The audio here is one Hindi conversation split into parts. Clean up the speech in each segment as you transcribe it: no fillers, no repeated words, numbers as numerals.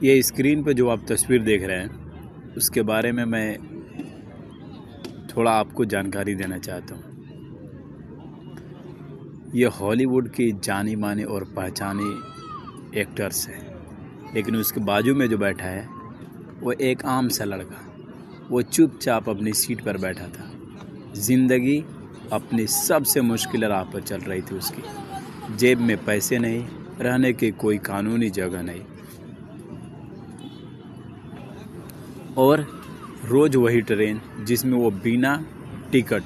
ये स्क्रीन पे जो आप तस्वीर देख रहे हैं उसके बारे में मैं थोड़ा आपको जानकारी देना चाहता हूँ। ये हॉलीवुड की जानी मानी और पहचानी एक्टर्स है, लेकिन उसके बाजू में जो बैठा है वो एक आम सा लड़का। वो चुपचाप अपनी सीट पर बैठा था। ज़िंदगी अपनी सबसे मुश्किल राह पर चल रही थी उसकी। जेब में पैसे नहीं, रहने की कोई कानूनी जगह नहीं, और रोज़ वही ट्रेन जिसमें वो बिना टिकट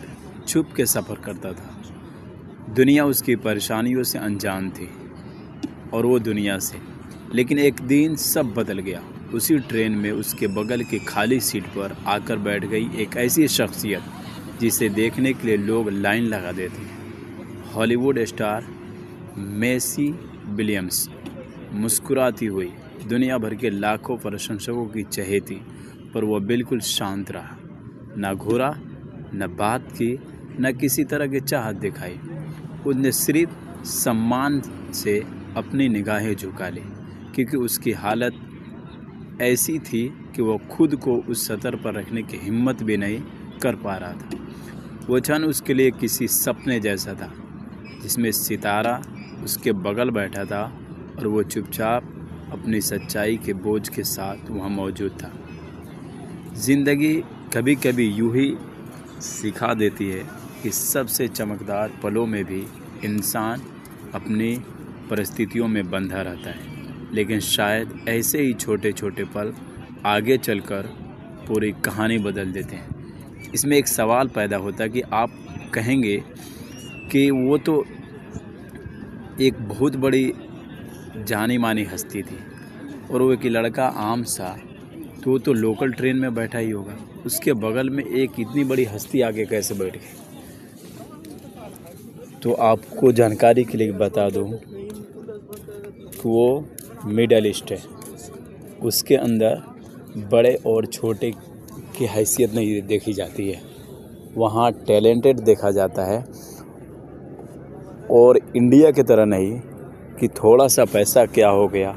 छुप के सफ़र करता था। दुनिया उसकी परेशानियों से अनजान थी और वो दुनिया से। लेकिन एक दिन सब बदल गया। उसी ट्रेन में उसके बगल की खाली सीट पर आकर बैठ गई एक ऐसी शख्सियत जिसे देखने के लिए लोग लाइन लगा देते हैं। हॉलीवुड स्टार मैसी विलियम्स मुस्कुराती हुई दुनिया भर के लाखों प्रशंसकों की चहेती, पर वह बिल्कुल शांत रहा। न घूरा, न बात की, न किसी तरह की चाहत दिखाई। उसने सिर्फ सम्मान से अपनी निगाहें झुका ली, क्योंकि उसकी हालत ऐसी थी कि वह खुद को उस सतर पर रखने की हिम्मत भी नहीं कर पा रहा था। वो क्षण उसके लिए किसी सपने जैसा था, जिसमें सितारा उसके बगल बैठा था और वो चुपचाप अपनी सच्चाई के बोझ के साथ वहाँ मौजूद था। ज़िंदगी कभी कभी यूं ही सिखा देती है कि सबसे चमकदार पलों में भी इंसान अपनी परिस्थितियों में बंधा रहता है, लेकिन शायद ऐसे ही छोटे छोटे पल आगे चलकर पूरी कहानी बदल देते हैं। इसमें एक सवाल पैदा होता है कि आप कहेंगे कि वो तो एक बहुत बड़ी जानी मानी हस्ती थी और वो एक लड़का आम सा, तो वो तो लोकल ट्रेन में बैठा ही होगा। उसके बगल में एक इतनी बड़ी हस्ती आके कैसे बैठ गई? तो आपको जानकारी के लिए बता दूं कि वो मिडल ईस्ट है। उसके अंदर बड़े और छोटे की हैसियत नहीं देखी जाती है, वहाँ टैलेंटेड देखा जाता है। और इंडिया की तरह नहीं कि थोड़ा सा पैसा क्या हो गया,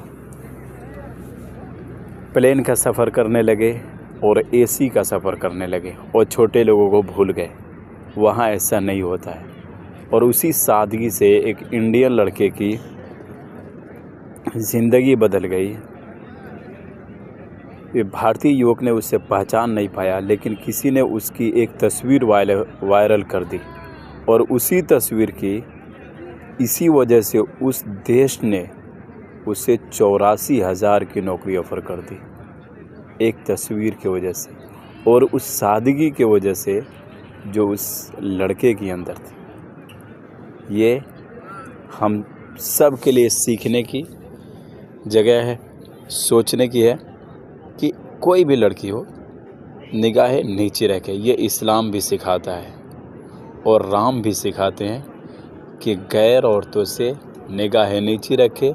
प्लेन का सफ़र करने लगे और एसी का सफ़र करने लगे और छोटे लोगों को भूल गए। वहाँ ऐसा नहीं होता है। और उसी सादगी से एक इंडियन लड़के की ज़िंदगी बदल गई। ये भारतीय युवक ने उसे पहचान नहीं पाया, लेकिन किसी ने उसकी एक तस्वीर वायरल कर दी और उसी तस्वीर की इसी वजह से उस देश ने उसे 84,000 की नौकरी ऑफ़र कर दी, एक तस्वीर की वजह से और उस सादगी की वजह से जो उस लड़के के अंदर थी। ये हम सब के लिए सीखने की जगह है, सोचने की है कि कोई भी लड़की हो निगाहें नीचे रखे। ये इस्लाम भी सिखाता है और राम भी सिखाते हैं कि गैर औरतों से निगाहें नीचे रखे